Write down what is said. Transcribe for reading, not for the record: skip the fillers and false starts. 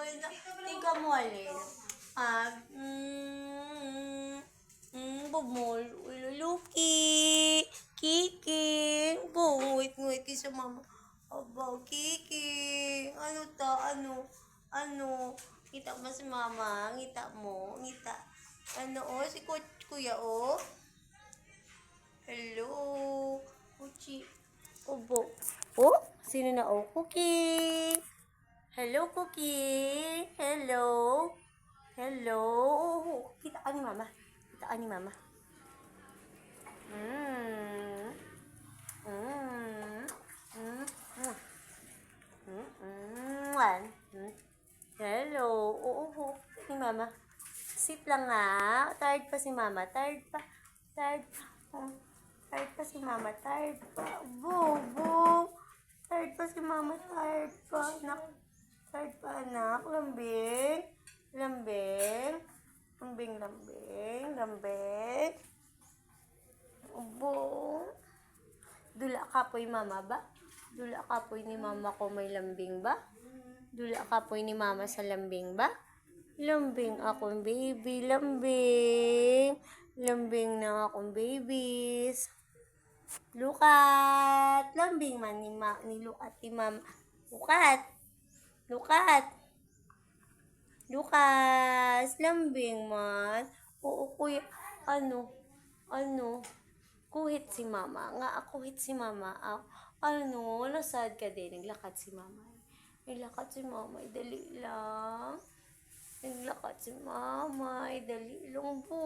Tika mo alin. Bumol. Luki. Kiki. Nguit kay sa mama. Aba, Kiki. Ano ta? Ano? Ngita ba si mama? Ngita mo? Ngita. Si kuya, Hello. Uchi. Obo. Sino na, Cookie? Hello, Cookie. Hello. Kita ka ni mama. Hello. Ni mama. Sit lang nga. Tired pa si mama. Tired pa si mama. Tired pa. Bobo. Tired pa si mama. Tired pa, anak. Lambing. Obo. Dula ka po'y mama ba? Dula ka po'y ni mama ko may lambing ba? Dula ka po'y ni mama sa lambing ba? Lambing akong baby, lambing. Lambing na akong babies. Lukat. Lambing man ni Lukat ni mama. Lukas. Lambing man. Oo, kuya. Ano? Kuhit si mama. Kuhit si mama. Nasad ka din. Naglakad si mama. Dali lang. Naglakad si mama. Dali lang po.